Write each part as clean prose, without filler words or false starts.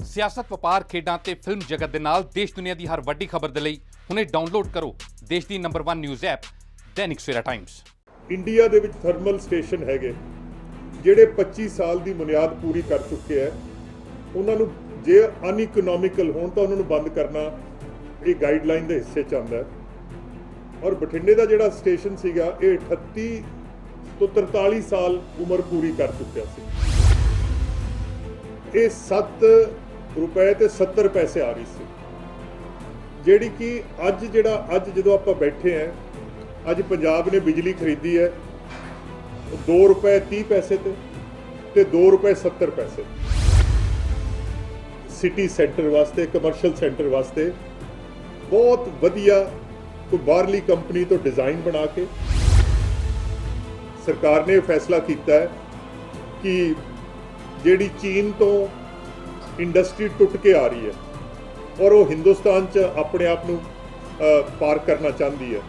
ਸਿਆਸਤ, ਵਪਾਰ, ਖੇਡਾਂ ਤੇ ਫਿਲਮ ਜਗਤ ਦੇ ਨਾਲ ਦੇਸ਼ ਦੁਨੀਆ ਦੀ ਹਰ ਵੱਡੀ ਖਬਰ ਦੇ ਲਈ ਹੁਣੇ ਡਾਊਨਲੋਡ ਕਰੋ ਦੇਸ਼ ਦੀ number 1 news app Dainik Savera Times. India ਦੇ ਵਿੱਚ ਥਰਮਲ ਸਟੇਸ਼ਨ ਹੈਗੇ ਜਿਹੜੇ 25 ਸਾਲ ਦੀ ਬੁਨਿਆਦ ਪੂਰੀ ਕਰ ਚੁੱਕੇ ਹੈ। ਉਹਨਾਂ ਨੂੰ ਜੇ ਅਨਇਕਨੋਮਿਕਲ ਹੋਣ ਤਾਂ ਉਹਨਾਂ ਨੂੰ ਬੰਦ ਕਰਨਾ ਇਹ ਗਾਈਡਲਾਈਨ ਦੇ ਹਿੱਸੇ ਚ ਆਉਂਦਾ ਹੈ। ਔਰ ਬਠਿੰਡੇ ਦਾ ਜਿਹੜਾ ਸਟੇਸ਼ਨ ਸੀਗਾ ਇਹ 38 ਤੋਂ 43 ਸਾਲ ਉਮਰ ਪੂਰੀ ਕਰ ਚੁੱਕਿਆ ਸੀ। ਇਹ 7 ਰੁਪਏ ਤੇ 70 ਪੈਸੇ ਆ ਰਹੀ ਸੀ, ਜਿਹੜੀ ਕਿ ਅੱਜ ਜਦੋਂ ਆਪਾਂ ਬੈਠੇ ਆ, ਅੱਜ ਪੰਜਾਬ ਨੇ ਬਿਜਲੀ ਖਰੀਦੀ ਹੈ 2 ਰੁਪਏ 30 ਪੈਸੇ ਤੇ 2 ਰੁਪਏ 70 ਪੈਸੇ ਸਿਟੀ ਸੈਂਟਰ ਵਾਸਤੇ, ਕਮਰਸ਼ੀਅਲ ਸੈਂਟਰ ਵਾਸਤੇ ਬਹੁਤ ਵਧੀਆ ਕੋਈ ਬਾਹਰਲੀ ਕੰਪਨੀ ਤੋਂ ਡਿਜ਼ਾਈਨ ਬਣਾ ਕੇ ਸਰਕਾਰ ਨੇ ਫੈਸਲਾ ਕੀਤਾ ਹੈ ਕਿ ਜਿਹੜੀ ਚੀਨ ਤੋਂ ਇੰਡਸਟਰੀ ਟੁੱਟ ਕੇ ਆ ਰਹੀ ਹੈ ਔਰ ਉਹ ਹਿੰਦੁਸਤਾਨ 'ਚ ਆਪਣੇ ਆਪ ਨੂੰ ਪਾਰ ਕਰਨਾ ਚਾਹੁੰਦੀ ਹੈ,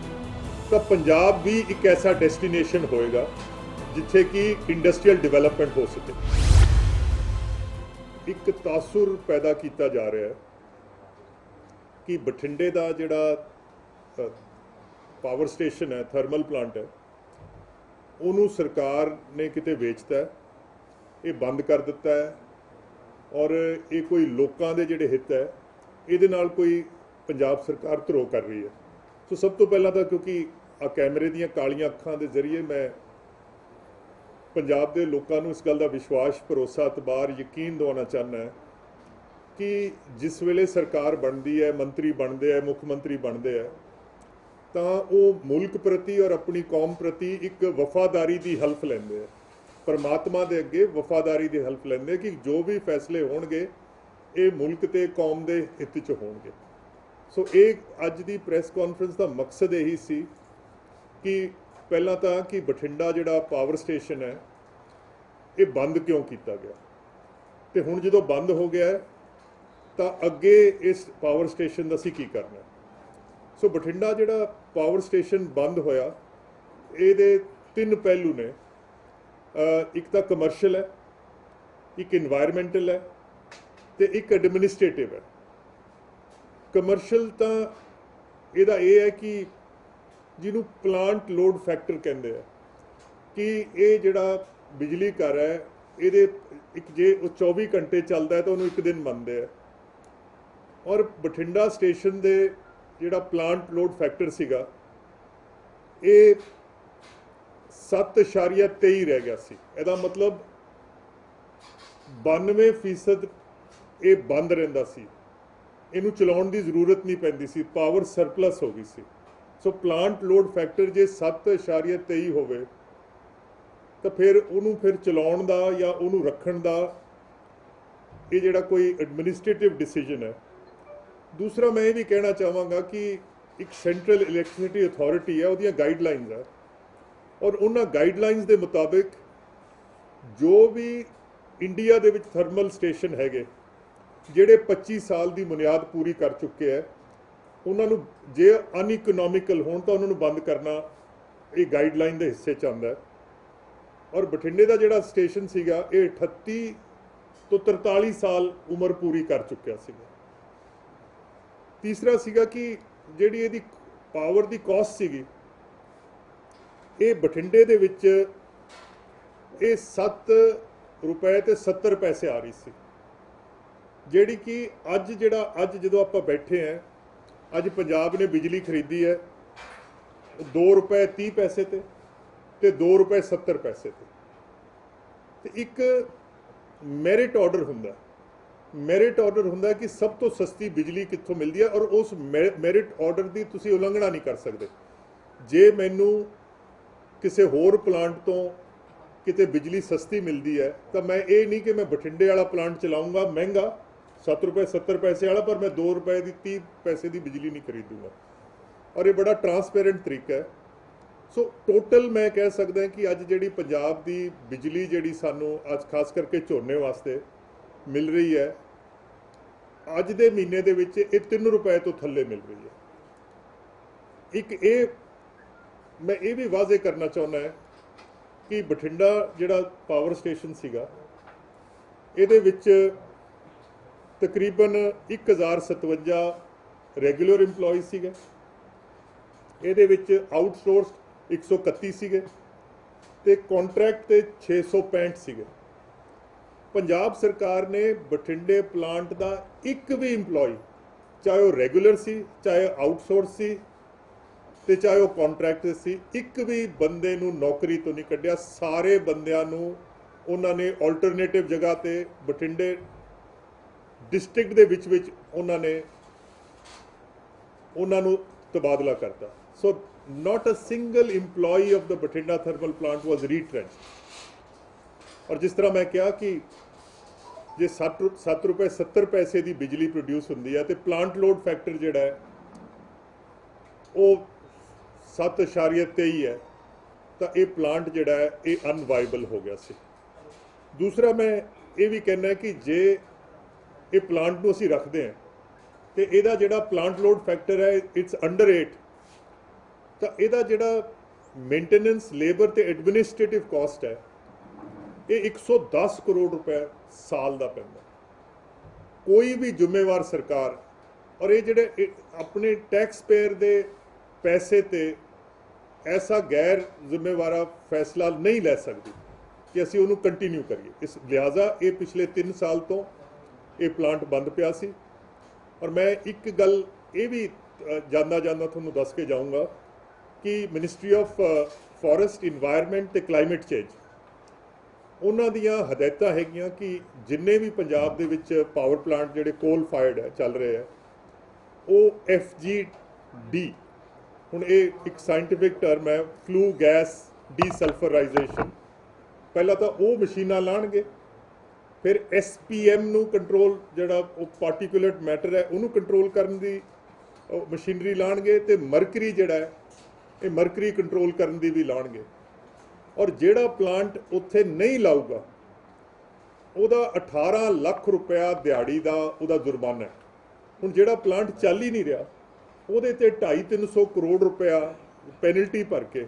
ਤਾਂ ਪੰਜਾਬ ਵੀ ਇੱਕ ਐਸਾ ਡੈਸਟੀਨੇਸ਼ਨ ਹੋਏਗਾ ਜਿੱਥੇ ਕਿ ਇੰਡਸਟਰੀਅਲ ਡਿਵੈਲਪਮੈਂਟ ਹੋ ਸਕੇ। ਇੱਕ ਤਾਸੁਰ ਪੈਦਾ ਕੀਤਾ ਜਾ ਰਿਹਾ ਹੈ ਕਿ ਬਠਿੰਡੇ ਦਾ ਜਿਹੜਾ ਪਾਵਰ ਸਟੇਸ਼ਨ ਹੈ, ਥਰਮਲ ਪਲਾਂਟ ਹੈ, ਉਹਨੂੰ ਸਰਕਾਰ ਨੇ ਕਿਤੇ ਵੇਚਤਾ ਹੈ, ਇਹ ਬੰਦ ਕਰ ਦਿੱਤਾ ਹੈ ਔਰ ਇਹ ਕੋਈ ਲੋਕਾਂ ਦੇ ਜਿਹੜੇ ਹਿੱਤ ਹੈ ਇਹਦੇ ਨਾਲ ਕੋਈ ਪੰਜਾਬ ਸਰਕਾਰ ਧਰੋ ਕਰ ਰਹੀ ਹੈ। ਸੋ ਸਭ ਤੋਂ ਪਹਿਲਾਂ ਤਾਂ ਕਿਉਂਕਿ ਆ ਕੈਮਰੇ ਦੀਆਂ ਕਾਲੀਆਂ ਅੱਖਾਂ ਦੇ ਜ਼ਰੀਏ ਮੈਂ ਪੰਜਾਬ ਦੇ ਲੋਕਾਂ ਨੂੰ ਇਸ ਗੱਲ ਦਾ ਵਿਸ਼ਵਾਸ, ਭਰੋਸਾ, ਇਤਬਾਰ, ਯਕੀਨ ਦਿਵਾਉਣਾ ਚਾਹੁੰਦਾ ਹੈ ਕਿ ਜਿਸ ਵੇਲੇ ਸਰਕਾਰ ਬਣਦੀ ਹੈ, ਮੰਤਰੀ ਬਣਦੇ ਹੈ, ਮੁੱਖ ਮੰਤਰੀ ਬਣਦੇ ਹੈ, ਤਾਂ ਉਹ ਮੁਲਕ ਪ੍ਰਤੀ ਔਰ ਆਪਣੀ ਕੌਮ ਪ੍ਰਤੀ ਇੱਕ ਵਫਾਦਾਰੀ ਦੀ ਹਲਫ ਲੈਂਦੇ ਹੈ। ਪਰਮਾਤਮਾ ਦੇ ਅੱਗੇ ਵਫਾਦਾਰੀ ਦੀ ਹਲਫ ਲੈਂਦੇ ਕਿ ਜੋ ਵੀ ਫੈਸਲੇ ਹੋਣਗੇ ਇਹ ਮੁਲਕ ਤੇ ਕੌਮ ਦੇ ਹਿੱਤ 'ਚ ਹੋਣਗੇ। ਸੋ ਇਹ ਅੱਜ ਦੀ ਪ੍ਰੈਸ ਕਾਨਫਰੰਸ ਦਾ ਮਕਸਦ ਇਹੀ ਸੀ ਕਿ ਪਹਿਲਾਂ ਤਾਂ ਕਿ ਬਠਿੰਡਾ ਜਿਹੜਾ ਪਾਵਰ ਸਟੇਸ਼ਨ ਹੈ ਇਹ ਬੰਦ ਕਿਉਂ ਕੀਤਾ ਗਿਆ, ਤੇ ਹੁਣ ਜਦੋਂ ਬੰਦ ਹੋ ਗਿਆ ਤਾਂ ਅੱਗੇ ਇਸ ਪਾਵਰ ਸਟੇਸ਼ਨ ਦਾ ਅਸੀਂ ਕੀ ਕਰਨਾ। ਸੋ ਬਠਿੰਡਾ ਜਿਹੜਾ ਪਾਵਰ ਸਟੇਸ਼ਨ ਬੰਦ ਹੋਇਆ, ਇਹਦੇ 3 ਪਹਿਲੂ ਨੇ। ਇੱਕ ਤਾਂ ਕਮਰਸ਼ੀਅਲ ਹੈ, ਇੱਕ ਇਨਵਾਇਰਮੈਂਟਲ ਹੈ ਤੇ ਇੱਕ ਐਡਮਿਨਿਸਟ੍ਰੇਟਿਵ ਹੈ। ਕਮਰਸ਼ੀਅਲ ਤਾਂ ਇਹਦਾ ਇਹ ਹੈ ਕਿ ਜਿਹਨੂੰ ਪਲਾਂਟ ਲੋਡ ਫੈਕਟਰ ਕਹਿੰਦੇ ਆ, ਕਿ ਇਹ ਜਿਹੜਾ ਬਿਜਲੀ ਘਰ ਹੈ ਇਹਦੇ ਇੱਕ ਜੇ ਉਹ 24 ਘੰਟੇ ਚੱਲਦਾ ਹੈ ਤਾਂ ਉਹਨੂੰ ਇੱਕ ਦਿਨ ਮੰਨਦੇ ਆ। ਔਰ ਬਠਿੰਡਾ ਸਟੇਸ਼ਨ ਦੇ ਜਿਹੜਾ ਪਲਾਂਟ ਲੋਡ ਫੈਕਟਰ ਸੀਗਾ ਇਹ 7.23 ਰਹਿ ਗਿਆ ਸੀ। ਇਹਦਾ ਮਤਲਬ 92% ਇਹ ਬੰਦ ਰਹਿੰਦਾ ਸੀ, ਇਹਨੂੰ ਚਲਾਉਣ ਦੀ ਜ਼ਰੂਰਤ ਨਹੀਂ ਪੈਂਦੀ ਸੀ, ਪਾਵਰ ਸਰਪਲਸ ਹੋ ਗਈ ਸੀ। ਸੋ ਪਲਾਂਟ ਲੋਡ ਫੈਕਟਰ ਜੇ 7.23 ਹੋਵੇ ਤਾਂ ਫਿਰ ਉਹਨੂੰ ਚਲਾਉਣ ਦਾ ਜਾਂ ਉਹਨੂੰ ਰੱਖਣ ਦਾ ਇਹ ਜਿਹੜਾ ਕੋਈ ਐਡਮਿਨਿਸਟ੍ਰੇਟਿਵ ਡਿਸੀਜਨ ਹੈ। ਦੂਸਰਾ ਮੈਂ ਇਹ ਵੀ ਕਹਿਣਾ ਚਾਹਾਂਗਾ ਕਿ ਇੱਕ ਸੈਂਟਰਲ ਇਲੈਕਟ੍ਰਿਸਿਟੀ ਅਥਾਰਟੀ ਹੈ, ਉਹਦੀਆਂ ਗਾਈਡਲਾਈਨਸ ਹੈ ਔਰ ਉਹਨਾਂ ਗਾਈਡਲਾਈਨਸ ਦੇ ਮੁਤਾਬਿਕ ਜੋ ਵੀ ਇੰਡੀਆ ਦੇ ਵਿੱਚ ਥਰਮਲ ਸਟੇਸ਼ਨ ਹੈਗੇ ਜਿਹੜੇ 25 ਸਾਲ ਦੀ ਬੁਨਿਆਦ ਪੂਰੀ ਕਰ ਚੁੱਕੇ ਹੈ, ਉਹਨਾਂ ਨੂੰ ਜੇ ਅਨਇਕਨੋਮਿਕਲ ਹੋਣ ਤਾਂ ਉਹਨਾਂ ਨੂੰ ਬੰਦ ਕਰਨਾ ਇਹ ਗਾਈਡਲਾਈਨ ਦੇ ਹਿੱਸੇ 'ਚ ਆਉਂਦਾ ਹੈ। ਔਰ ਬਠਿੰਡੇ ਦਾ ਜਿਹੜਾ ਸਟੇਸ਼ਨ ਸੀਗਾ ਇਹ 38 ਤੋਂ 43 ਸਾਲ ਉਮਰ ਪੂਰੀ ਕਰ ਚੁੱਕਿਆ ਸੀਗਾ। ਤੀਸਰਾ ਸੀਗਾ ਕਿ ਜਿਹੜੀ ਇਹਦੀ ਪਾਵਰ ਦੀ ਕਾਸਟ ਸੀਗੀ, ਇਹ ਬਠਿੰਡੇ ਦੇ ਵਿੱਚ ਇਹ 7 ਰੁਪਏ ਤੇ 70 ਪੈਸੇ ਆ ਰਹੀ ਸੀ, ਜਿਹੜੀ ਕਿ ਅੱਜ ਜਦੋਂ ਆਪਾਂ ਬੈਠੇ ਆ, ਅੱਜ ਪੰਜਾਬ ਨੇ ਬਿਜਲੀ ਖਰੀਦੀ ਹੈ 2 ਰੁਪਏ 30 ਪੈਸੇ ਤੇ 2 ਰੁਪਏ 70 ਪੈਸੇ ਤੇ ਇੱਕ ਮੈਰਿਟ ਆਰਡਰ ਹੁੰਦਾ ਕਿ ਸਭ ਤੋਂ ਸਸਤੀ ਬਿਜਲੀ ਕਿੱਥੋਂ ਮਿਲਦੀ ਹੈ ਔਰ ਉਸ ਮੈਰਿਟ ਆਰਡਰ ਦੀ ਤੁਸੀਂ ਉਲੰਘਣਾ ਨਹੀਂ ਕਰ ਸਕਦੇ। ਜੇ ਮੈਨੂੰ ਕਿਸੇ ਹੋਰ ਪਲਾਂਟ ਤੋਂ ਕਿਤੇ ਬਿਜਲੀ ਸਸਤੀ ਮਿਲਦੀ ਹੈ ਤਾਂ ਮੈਂ ਇਹ ਨਹੀਂ ਕਿ ਮੈਂ ਬਠਿੰਡੇ ਵਾਲਾ ਪਲਾਂਟ ਚਲਾਉਂਗਾ ਮਹਿੰਗਾ 7 ਰੁਪਏ 70 ਪੈਸੇ ਵਾਲਾ, ਪਰ ਮੈਂ 2 ਰੁਪਏ ਦੀ 30 ਪੈਸੇ ਦੀ ਬਿਜਲੀ ਨਹੀਂ ਖਰੀਦੂੰਗਾ। ਔਰ ਇਹ ਬੜਾ ਟਰਾਂਸਪੇਰੈਂਟ ਤਰੀਕਾ ਹੈ। ਸੋ ਟੋਟਲ ਮੈਂ ਕਹਿ ਸਕਦਾ ਕਿ ਅੱਜ ਜਿਹੜੀ ਪੰਜਾਬ ਦੀ ਬਿਜਲੀ ਜਿਹੜੀ ਸਾਨੂੰ ਅੱਜ ਖਾਸ ਕਰਕੇ ਝੋਨੇ ਵਾਸਤੇ ਮਿਲ ਰਹੀ ਹੈ, ਅੱਜ ਦੇ ਮਹੀਨੇ ਦੇ ਵਿੱਚ ਇਹ 3 ਰੁਪਏ ਤੋਂ ਥੱਲੇ ਮਿਲ ਰਹੀ ਹੈ। ਇੱਕ ਇਹ ਮੈਂ ਇਹ ਵੀ ਵਾਜ਼ੇ ਕਰਨਾ ਚਾਹੁੰਦਾ ਹੈ ਕਿ ਬਠਿੰਡਾ ਜਿਹੜਾ ਪਾਵਰ ਸਟੇਸ਼ਨ ਸੀਗਾ ਇਹਦੇ ਵਿੱਚ ਤਕਰੀਬਨ 1057 ਰੈਗੂਲਰ EMPLOYEE ਸੀਗੇ, ਇਹਦੇ ਵਿੱਚ ਆਊਟਸੋਰਸਡ 131 ਸੀਗੇ ਤੇ ਕੰਟਰੈਕਟ ਤੇ 665 ਸੀਗੇ। ਪੰਜਾਬ ਸਰਕਾਰ ਨੇ ਬਠਿੰਡੇ ਪਲਾਂਟ ਦਾ ਇੱਕ ਵੀ EMPLOYEE, ਚਾਹੇ ਉਹ ਰੈਗੂਲਰ ਸੀ, ਚਾਹੇ ਆਊਟਸੋਰਸ ਸੀ ਤੇ ਚਾਹੇ ਉਹ ਕੰਟਰੈਕਟ ਸੀ, ਇੱਕ ਵੀ ਬੰਦੇ ਨੂੰ ਨੌਕਰੀ ਤੋਂ ਨਹੀਂ ਕੱਢਿਆ। ਸਾਰੇ ਬੰਦਿਆਂ ਨੂੰ ਉਹਨਾਂ ਨੇ ਆਲਟਰਨੇਟਿਵ ਜਗ੍ਹਾ ਤੇ ਬਠਿੰਡੇ ਡਿਸਟ੍ਰਿਕਟ ਦੇ ਵਿੱਚ ਉਹਨਾਂ ਨੇ ਉਹਨਾਂ ਨੂੰ ਤਬਾਦਲਾ ਕਰਤਾ। ਸੋ not a single employee of the Bathinda thermal plant was retrenched। और जिस तरह मैं कहा कि जे 7 रुपए 70 पैसे की बिजली प्रोड्यूस होंगी है तो प्लांट लोड फैक्टर जिहड़ा है वो 7.23 है, तो ये प्लांट जिहड़ा है ये अनवाइबल हो गया सी। दूसरा मैं ये भी कहना कि जे ये प्लांट को असीं रखते हैं तो इहदा जिहड़ा प्लांट लोड फैक्टर है इट्स अंडर 8, तो ਇਹਦਾ ਜਿਹੜਾ ਮੇਨਟੇਨੈਂस ਲੇਬਰ ਤੇ ਐਡਮਿਨਿਸਟ੍ਰੇਟਿਵ ਕਾਸਟ ਹੈ ਇਹ 110 ਕਰੋੜ ਰੁਪਏ ਸਾਲ ਦਾ ਪੈਂਦਾ। ਕੋਈ ਵੀ ਜ਼ਿੰਮੇਵਾਰ ਸਰਕਾਰ ਔਰ ਇਹ ਜਿਹੜੇ ਆਪਣੇ ਟੈਕਸ ਪੇਅਰ ਦੇ ਪੈਸੇ ਤੇ ਐਸਾ ਗੈਰ ਜ਼ਿੰਮੇਵਾਰਾ ਫੈਸਲਾ ਨਹੀਂ ਲੈ ਸਕਦੀ ਕਿ ਅਸੀਂ ਉਹਨੂੰ ਕੰਟੀਨਿਊ ਕਰੀਏ। ਇਸ ਲਿਹਾਜ਼ਾ ਇਹ ਪਿਛਲੇ 3 ਸਾਲ ਤੋਂ ਇਹ ਪਲਾਂਟ ਬੰਦ ਪਿਆ ਸੀ। ਔਰ ਮੈਂ ਇੱਕ ਗੱਲ ਇਹ ਵੀ ਜਾਂਦਾ ਤੁਹਾਨੂੰ ਦੱਸ ਕੇ ਜਾਊਂਗਾ कि मिनिस्ट्री ऑफ फॉरेस्ट इन्वायरमेंट ते क्लाइमेट चेंज उन्हां दियां हदायतां हैगियां कि जिन्ने भी पंजाब दे विच पावर प्लांट जिहड़े कोल फायर्ड है चल रहे हैं वो FGD, हुण ये एक साइंटिफिक टर्म है, फ्लू गैस डीसल्फराइजेशन, पहला तो वो मशीनां लाणगे, फिर SPM नूं कंट्रोल जिहड़ा वो पार्टिकुलेट मैटर है उन्होंने कंट्रोल करन दी मशीनरी लाणगे ते मरकरी जिहड़ा है ये मरकरी कंट्रोल करन दी भी लाणगे। और जिहड़ा प्लांट उत्थे नहीं लाऊगा ਉਹਦਾ 18 ਲੱਖ ਰੁਪਇਆ ਦਿਹਾੜੀ ਦਾ ਉਹਦਾ ਜੁਰਮਾਨਾ ਹੈ। ਹੁਣ ਜਿਹੜਾ ਪਲਾਂਟ ਚੱਲ ਹੀ ਨਹੀਂ ਰਿਹਾ ਉਹਦੇ ਤੇ 250-300 ਕਰੋੜ ਰੁਪਇਆ ਪੈਨਲਟੀ ਭਰ ਕੇ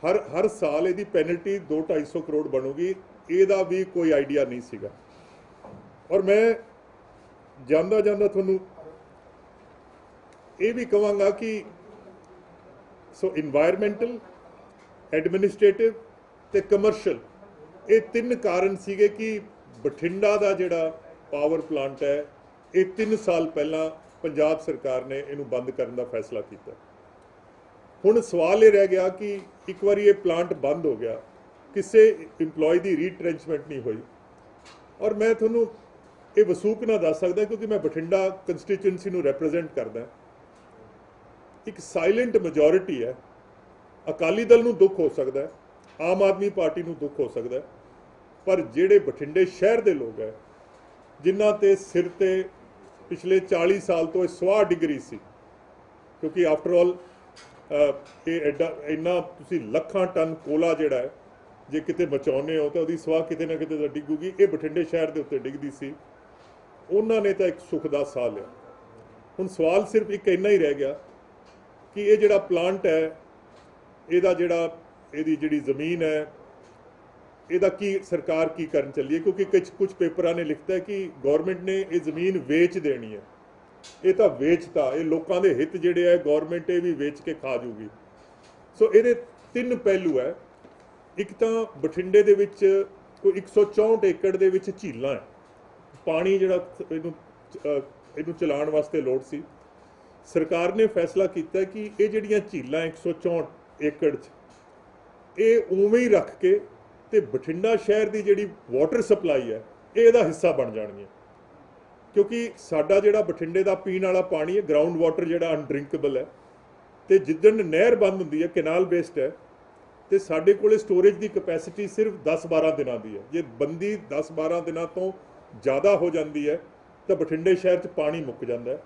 ਹਰ ਸਾਲ ਇਹਦੀ ਪੈਨਲਟੀ 200-250 ਕਰੋੜ ਬਣੂਗੀ। ਇਹਦਾ ਵੀ ਕੋਈ ਆਈਡੀਆ ਨਹੀਂ ਸੀਗਾ। ਔਰ ਮੈਂ ਜਾਂਦਾ ਤੁਹਾਨੂੰ ਇਹ ਵੀ ਕਹਾਂਗਾ ਕਿ सो इन्वायरमेंटल, एडमिनिस्ट्रेटिव ते कमर्शियल ये 3 कारण सीगे कि बठिंडा का जिहड़ा पावर प्लांट है ये 3 साल पहला पंजाब सरकार ने इनू बंद करने का फैसला किया। हुण सवाल ये रह गया कि एक बार ये प्लांट बंद हो गया किसी इंप्लॉय की रीट्रेंचमेंट नहीं हुई। और मैं तुहानू ये वसूक ना दस सकदा क्योंकि मैं बठिंडा कंस्टिट्यूएंसी नू रिप्रजेंट करदा। एक साइलेंट मेजोरिटी है, अकाली दल नूं दुख हो सकता है, आम आदमी पार्टी नूं दुख हो सकता है, पर जिहड़े बठिंडे शहर के लोग है जिन्हां ते सिर ते पिछले 40 साल तो स्वाह डिग्री सी, क्योंकि आफ्टर ऑल ये एडा इन्ना तुसीं लखां टन कोला जिहड़ा है जे किते मचाउने हो तो उहदी स्वाह किते ना किते तां डिगूगी। ये बठिंडे शहर के उत्ते डिगदी सी, उन्हां ने तां एक सुख दा साह लिया। हुण सवाल सिर्फ एक इन्ना ही रह गया कि ये जिहड़ा प्लांट है ਇਹਦਾ ਜਿਹੜਾ ਇਹਦੀ ਜਿਹੜੀ ਜ਼ਮੀਨ ਹੈ ਇਹਦਾ ਕੀ ਸਰਕਾਰ ਕੀ ਕਰਨ ਚੱਲੀ ਹੈ, ਕਿਉਂਕਿ ਕੁਝ ਪੇਪਰਾਂ ਨੇ ਲਿਖਤਾ ਹੈ ਕਿ ਗਵਰਨਮੈਂਟ ਨੇ ਇਹ ਜ਼ਮੀਨ ਵੇਚ ਦੇਣੀ ਹੈ। ਇਹ ਤਾਂ ਵੇਚਤਾ, ਇਹ ਲੋਕਾਂ ਦੇ ਹਿੱਤ ਜਿਹੜੇ ਹੈ ਗਵਰਨਮੈਂਟ ਇਹ ਵੀ ਵੇਚ ਕੇ ਖਾ ਜੂਗੀ। ਸੋ ਇਹਦੇ 3 ਪਹਿਲੂ ਹੈ। ਇੱਕ ਤਾਂ ਬਠਿੰਡੇ ਦੇ ਵਿੱਚ ਕੋਈ 164 ਏਕੜ ਦੇ ਵਿੱਚ ਝੀਲਾਂ ਹੈ, ਪਾਣੀ ਜਿਹੜਾ ਇਹਨੂੰ ਚਲਾਉਣ ਵਾਸਤੇ ਲੋੜ ਸੀ। ਸਰਕਾਰ ਨੇ ਫੈਸਲਾ ਕੀਤਾ ਕਿ ਇਹ ਜਿਹੜੀਆਂ ਝੀਲਾਂ 164 ਏਕੜ 'ਚ ਇਹ ਉਵੇਂ ਹੀ ਰੱਖ ਕੇ ਤੇ ਬਠਿੰਡਾ ਸ਼ਹਿਰ ਦੀ ਜਿਹੜੀ ਵਾਟਰ ਸਪਲਾਈ ਹੈ ਇਹ ਇਹਦਾ ਹਿੱਸਾ ਬਣ ਜਾਣਗੀਆਂ। ਕਿਉਂਕਿ ਸਾਡਾ ਜਿਹੜਾ ਬਠਿੰਡੇ ਦਾ ਪੀਣ ਵਾਲਾ ਪਾਣੀ ਹੈ ਗਰਾਊਂਡ ਵਾਟਰ ਜਿਹੜਾ ਅਨਡਰਿੰਕੇਬਲ ਹੈ, ਤੇ ਜਿੱਦਣ ਨਹਿਰ ਬੰਦ ਹੁੰਦੀ ਹੈ ਕੈਨਾਲ ਬੇਸਡ ਹੈ ਤੇ ਸਾਡੇ ਕੋਲੇ ਸਟੋਰੇਜ ਦੀ ਕਪੈਸਿਟੀ ਸਿਰਫ 10-12 ਦਿਨਾਂ ਦੀ ਹੈ। ਜੇ ਬੰਦੀ 10-12 ਦਿਨਾਂ ਤੋਂ ਜ਼ਿਆਦਾ ਹੋ ਜਾਂਦੀ ਹੈ ਤਾਂ ਬਠਿੰਡੇ ਸ਼ਹਿਰ 'ਚ ਪਾਣੀ ਮੁੱਕ ਜਾਂਦਾ ਹੈ।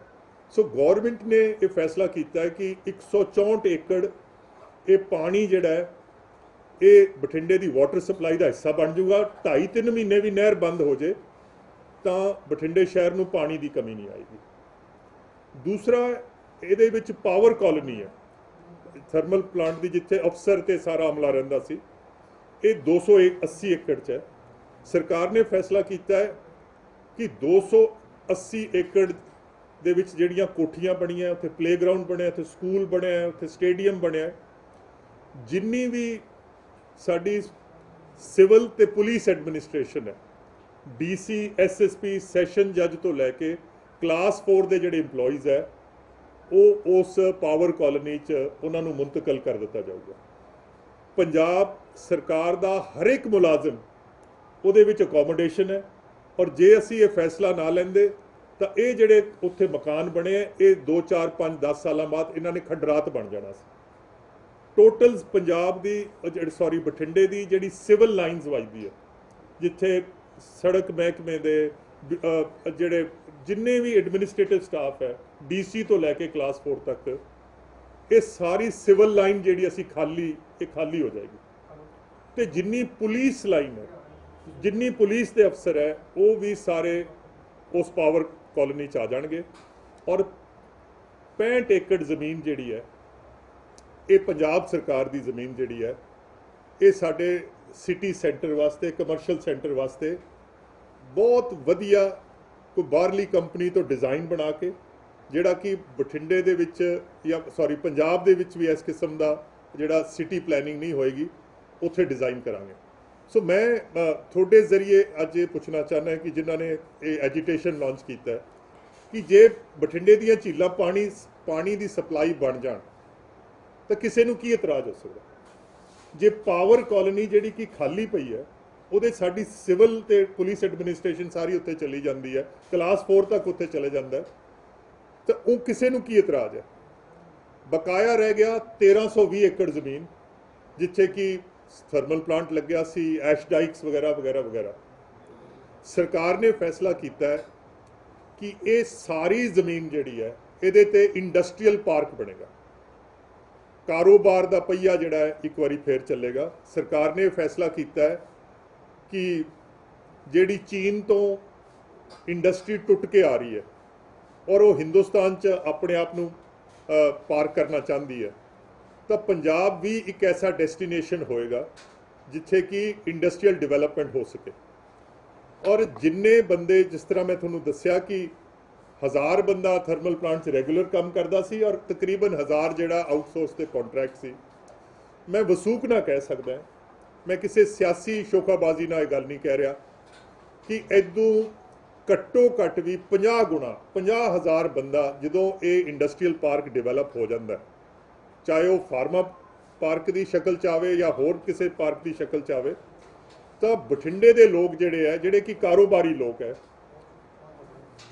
ਸੋ ਗੌਰਮੈਂਟ ਨੇ ਇਹ ਫੈਸਲਾ ਕੀਤਾ ਹੈ ਕਿ 164 ਏਕੜ ਇਹ ਪਾਣੀ ਜਿਹੜਾ ਹੈ ਇਹ ਬਠਿੰਡੇ ਦੀ ਵਾਟਰ ਸਪਲਾਈ ਦਾ ਹਿੱਸਾ ਬਣ ਜਾਊਗਾ। 2.5-3 ਮਹੀਨੇ ਵੀ ਨਹਿਰ ਬੰਦ ਹੋ ਜੇ ਤਾਂ ਬਠਿੰਡੇ ਸ਼ਹਿਰ ਨੂੰ ਪਾਣੀ ਦੀ ਕਮੀ ਨਹੀਂ ਆਏਗੀ। ਦੂਸਰਾ ਇਹਦੇ ਵਿੱਚ ਪਾਵਰ ਕਾਲੋਨੀ ਹੈ ਥਰਮਲ ਪਲਾਂਟ ਦੀ, ਜਿੱਥੇ ਅਫਸਰ ਤੇ ਸਾਰਾ ਅਮਲਾ ਰਹਿੰਦਾ ਸੀ। ਇਹ 280 ਏਕੜ 'ਚ ਹੈ। ਸਰਕਾਰ ਨੇ ਫੈਸਲਾ ਕੀਤਾ ਹੈ ਕਿ 280 ਏਕੜ ਦੇ ਵਿੱਚ ਜਿਹੜੀਆਂ ਕੋਠੀਆਂ ਬਣੀਆਂ, ਉੱਥੇ ਪਲੇਗਰਾਊਂਡ ਬਣਿਆ, ਉੱਥੇ ਸਕੂਲ ਬਣਿਆ, ਉੱਥੇ ਸਟੇਡੀਅਮ ਬਣਿਆ, ਜਿੰਨੀ ਵੀ ਸਾਡੀ ਸਿਵਲ ਤੇ ਪੁਲਿਸ ਐਡਮਿਨਿਸਟ੍ਰੇਸ਼ਨ ਹੈ, ਡੀਸੀ, ਐਸਐਸਪੀ, ਸੈਸ਼ਨ ਜੱਜ ਤੋਂ ਲੈ ਕੇ ਕਲਾਸ 4 ਦੇ ਜਿਹੜੇ EMPLOYEES ਹੈ ਉਹ ਉਸ ਪਾਵਰ ਕਾਲੋਨੀ 'ਚ ਉਹਨਾਂ ਨੂੰ ਮੁੰਤਕਲ ਕਰ ਦਿੱਤਾ ਜਾਊਗਾ। ਪੰਜਾਬ ਸਰਕਾਰ ਦਾ ਹਰ ਇੱਕ ਮੁਲਾਜ਼ਮ ਉਹਦੇ ਵਿੱਚ ਅਕੋਮੋਡੇਸ਼ਨ ਹੈ, ਔਰ ਜੇ ਅਸੀਂ ਇਹ ਫੈਸਲਾ ਨਾ ਲੈਂਦੇ ਤਾਂ ਇਹ ਜਿਹੜੇ ਉੱਥੇ ਮਕਾਨ ਬਣੇ ਹੈ ਇਹ 2, 4, 5, 10 ਸਾਲਾਂ ਬਾਅਦ ਇਹਨਾਂ ਨੇ ਖੰਡਰਾਤ ਬਣ ਜਾਣਾ ਸੀ। ਟੋਟਲ ਪੰਜਾਬ ਦੀ ਬਠਿੰਡੇ ਦੀ ਜਿਹੜੀ ਸਿਵਲ ਲਾਈਨਸ ਵੱਜਦੀ ਹੈ, ਜਿੱਥੇ ਸੜਕ ਮਹਿਕਮੇ ਦੇ ਜਿਹੜੇ ਜਿੰਨੇ ਵੀ ਐਡਮਿਨਿਸਟ੍ਰੇਟਿਵ ਸਟਾਫ ਹੈ, ਡੀਸੀ ਤੋਂ ਲੈ ਕੇ ਕਲਾਸ 4 ਤੱਕ, ਇਹ ਸਾਰੀ ਸਿਵਲ ਲਾਈਨ ਜਿਹੜੀ ਅਸੀਂ ਖਾਲੀ ਹੋ ਜਾਏਗੀ। ਤੇ ਜਿੰਨੀ ਪੁਲਿਸ ਲਾਈਨ ਹੈ, ਜਿੰਨੀ ਪੁਲਿਸ ਦੇ ਅਫਸਰ ਹੈ, ਉਹ ਵੀ ਸਾਰੇ ਉਸ ਪਾਵਰ ਕਾਲੋਨੀ 'ਚ ਆ ਜਾਣਗੇ। ਔਰ 65 ਏਕੜ ਜ਼ਮੀਨ ਜਿਹੜੀ ਹੈ ਇਹ ਪੰਜਾਬ ਸਰਕਾਰ ਦੀ ਜ਼ਮੀਨ ਜਿਹੜੀ ਹੈ, ਇਹ ਸਾਡੇ ਸਿਟੀ ਸੈਂਟਰ ਵਾਸਤੇ, ਕਮਰਸ਼ੀਅਲ ਸੈਂਟਰ ਵਾਸਤੇ ਬਹੁਤ ਵਧੀਆ ਕੋਈ ਬਾਹਰਲੀ ਕੰਪਨੀ ਤੋਂ ਡਿਜ਼ਾਈਨ ਬਣਾ ਕੇ, ਜਿਹੜਾ ਕਿ ਬਠਿੰਡੇ ਦੇ ਵਿੱਚ ਪੰਜਾਬ ਦੇ ਵਿੱਚ ਵੀ ਇਸ ਕਿਸਮ ਦਾ ਜਿਹੜਾ ਸਿਟੀ ਪਲੈਨਿੰਗ ਨਹੀਂ ਹੋਏਗੀ, ਉੱਥੇ ਡਿਜ਼ਾਈਨ ਕਰਾਂਗੇ। ਸੋ ਮੈਂ ਤੁਹਾਡੇ ਜ਼ਰੀਏ ਅੱਜ ਇਹ ਪੁੱਛਣਾ ਚਾਹੁੰਦਾ ਕਿ ਜਿਨ੍ਹਾਂ ਨੇ ਇਹ ਐਜੀਟੇਸ਼ਨ ਲਾਂਚ ਕੀਤਾ ਹੈ ਕਿ ਜੇ ਬਠਿੰਡੇ ਦੀਆਂ ਝੀਲਾਂ ਪਾਣੀ ਦੀ ਸਪਲਾਈ ਬਣ ਜਾਣ ਤਾਂ ਕਿਸੇ ਨੂੰ ਕੀ ਇਤਰਾਜ਼ ਹੋ ਸਕਦਾ? ਜੇ ਪਾਵਰ ਕਾਲੋਨੀ ਜਿਹੜੀ ਕਿ ਖਾਲੀ ਪਈ ਹੈ, ਉਹਦੇ ਸਾਡੀ ਸਿਵਲ ਤੇ ਪੁਲਿਸ ਐਡਮਿਨਿਸਟ੍ਰੇਸ਼ਨ ਸਾਰੀ ਉੱਥੇ ਚਲੀ ਜਾਂਦੀ ਹੈ, ਕਲਾਸ 4 ਤੱਕ ਉੱਥੇ ਚਲੇ ਜਾਂਦਾ, ਤਾਂ ਉਹ ਕਿਸੇ ਨੂੰ ਕੀ ਇਤਰਾਜ਼ ਹੈ? ਬਕਾਇਆ ਰਹਿ ਗਿਆ 1320 ਏਕੜ ਜ਼ਮੀਨ, ਜਿੱਥੇ ਕਿ ਥਰਮਲ ਪਲਾਂਟ ਲੱਗਿਆ ਸੀ, ਐਸ਼ ਡਾਈਕਸ ਵਗੈਰਾ ਵਗੈਰਾ ਵਗੈਰਾ। ਸਰਕਾਰ ਨੇ ਫੈਸਲਾ ਕੀਤਾ ਹੈ ਕਿ ਇਹ ਸਾਰੀ ਜ਼ਮੀਨ ਜਿਹੜੀ ਹੈ ਇਹਦੇ ਤੇ ਇੰਡਸਟਰੀਅਲ ਪਾਰਕ ਬਣੇਗਾ, ਕਾਰੋਬਾਰ ਦਾ ਪਹੀਆ ਜਿਹੜਾ ਹੈ ਇੱਕ ਵਾਰੀ ਫੇਰ ਚੱਲੇਗਾ। ਸਰਕਾਰ ਨੇ ਫੈਸਲਾ ਕੀਤਾ ਹੈ ਕਿ ਜਿਹੜੀ ਚੀਨ ਤੋਂ ਇੰਡਸਟਰੀ ਟੁੱਟ ਕੇ ਆ ਰਹੀ ਹੈ ਔਰ ਉਹ ਹਿੰਦੁਸਤਾਨ 'ਚ ਆਪਣੇ ਆਪ ਨੂੰ ਪਾਰਕ ਕਰਨਾ ਚਾਹੁੰਦੀ ਹੈ, ਤਾਂ ਪੰਜਾਬ ਵੀ ਇੱਕ ਐਸਾ ਡੈਸਟੀਨੇਸ਼ਨ ਹੋਏਗਾ ਜਿੱਥੇ ਕਿ ਇੰਡਸਟਰੀਅਲ ਡਿਵੈਲਪਮੈਂਟ ਹੋ ਸਕੇ। ਔਰ ਜਿੰਨੇ ਬੰਦੇ, ਜਿਸ ਤਰ੍ਹਾਂ ਮੈਂ ਤੁਹਾਨੂੰ ਦੱਸਿਆ ਕਿ 1000 ਬੰਦਾ ਥਰਮਲ ਪਲਾਂਟ 'ਚ ਰੈਗੂਲਰ ਕੰਮ ਕਰਦਾ ਸੀ ਔਰ ਤਕਰੀਬਨ 1000 ਜਿਹੜਾ ਆਊਟਸੋਰਸ ਤੇ ਕੰਟਰੈਕਟ ਸੀ। ਮੈਂ ਵਸੂਕ ਨਾ ਕਹਿ ਸਕਦਾ, ਮੈਂ ਕਿਸੇ ਸਿਆਸੀ ਸ਼ੋਖਾਬਾਜ਼ੀ ਨਾਲ ਇਹ ਗੱਲ ਨਹੀਂ ਕਹਿ ਰਿਹਾ ਕਿ ਇਦੋਂ ਘੱਟੋ ਘੱਟ ਵੀ 50 ਗੁਣਾ 50,000 ਬੰਦਾ ਜਦੋਂ ਇਹ ਇੰਡਸਟਰੀਅਲ ਪਾਰਕ ਡਿਵੈਲਪ ਹੋ ਜਾਂਦਾ, ਚਾਹੇ ਉਹ ਫਾਰਮਾ ਪਾਰਕ ਦੀ ਸ਼ਕਲ 'ਚ ਆਵੇ ਜਾਂ ਹੋਰ ਕਿਸੇ ਪਾਰਕ ਦੀ ਸ਼ਕਲ 'ਚ ਆਵੇ, ਤਾਂ ਬਠਿੰਡੇ ਦੇ ਲੋਕ ਜਿਹੜੇ ਕਿ ਕਾਰੋਬਾਰੀ ਲੋਕ ਹੈ,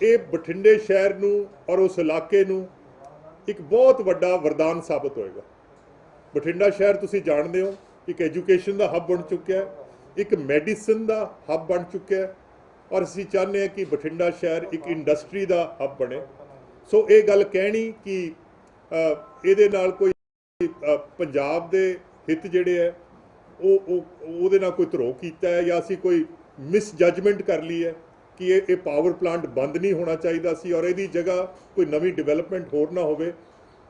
ਇਹ ਬਠਿੰਡੇ ਸ਼ਹਿਰ ਨੂੰ ਔਰ ਉਸ ਇਲਾਕੇ ਨੂੰ ਇੱਕ ਬਹੁਤ ਵੱਡਾ ਵਰਦਾਨ ਸਾਬਤ ਹੋਏਗਾ। ਬਠਿੰਡਾ ਸ਼ਹਿਰ ਤੁਸੀਂ ਜਾਣਦੇ ਹੋ ਇੱਕ ਐਜੂਕੇਸ਼ਨ ਦਾ ਹੱਬ ਬਣ ਚੁੱਕਿਆ ਹੈ, ਇੱਕ ਮੈਡੀਸਨ ਦਾ ਹੱਬ ਬਣ ਚੁੱਕਿਆ ਹੈ, ਔਰ ਅਸੀਂ ਚਾਹੁੰਦੇ ਹਾਂ ਕਿ ਬਠਿੰਡਾ ਸ਼ਹਿਰ ਇੱਕ ਇੰਡਸਟਰੀ ਦਾ ਹੱਬ ਬਣੇ। ਸੋ ਇਹ ਗੱਲ ਕਹਿਣੀ ਕਿ ਇਹਦੇ ਨਾਲ ਕੋਈ ਪੰਜਾਬ ਦੇ ਹਿੱਤ ਜਿਹੜੇ ਹੈ ਉਹਦੇ ਨਾਲ ਕੋਈ ਧਰੋਹ ਕੀਤਾ ਹੈ ਜਾਂ ਅਸੀਂ ਕੋਈ ਮਿਸ ਜੱਜਮੈਂਟ ਕਰ ਲਈ ਹੈ ਕਿ ਇਹ ਪਾਵਰ ਪਲਾਂਟ ਬੰਦ ਨਹੀਂ ਹੋਣਾ ਚਾਹੀਦਾ ਸੀ ਔਰ ਇਹਦੀ ਜਗ੍ਹਾ ਕੋਈ ਨਵੀਂ ਡਿਵੈਲਪਮੈਂਟ ਹੋਰ ਨਾ ਹੋਵੇ,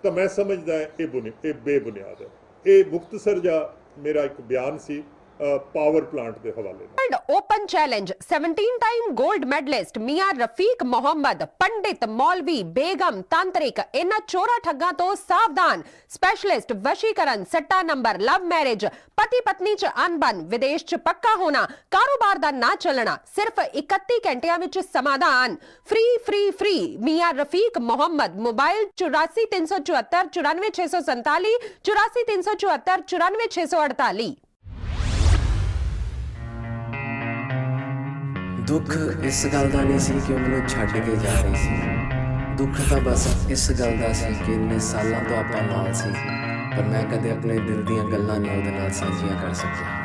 ਤਾਂ ਮੈਂ ਸਮਝਦਾ ਇਹ ਬੇਬੁਨਿਆਦ ਹੈ। ਇਹ ਮੁਖਤਸਰ ਜਿਹਾ ਮੇਰਾ ਇੱਕ ਬਿਆਨ ਸੀ पावर प्लांट के हवाले में। Open challenge 17 time gold medalist मियां रफीक मोहम्मद, पंडित, मौलवी, बेगम, तांत्रिक, इन्हां चोरा ठग्गां तो सावधान। स्पेशलिस्ट वशीकरण, सट्टा नंबर, लव मैरिज, पति पत्नी च अनबन, विदेश च पक्का होना, कारोबार दा ना चलना, सिर्फ 31 घंटियां विच समाधान। फ्री फ्री फ्री मियां रफीक मोहम्मद। मोबाइल 84 374 94 647 84 374 94 648। दुख इस गल दा नहीं सी कि वो मैनूं छड्ड के जा रही सी, दुख तां बस इस गल दा सी कि इन्ने सालां तो आपां नाल सी, पर मैं कदे अपने दिल दीयां गल्लां नहीं उहदे नाल सांझियां कर सकिया।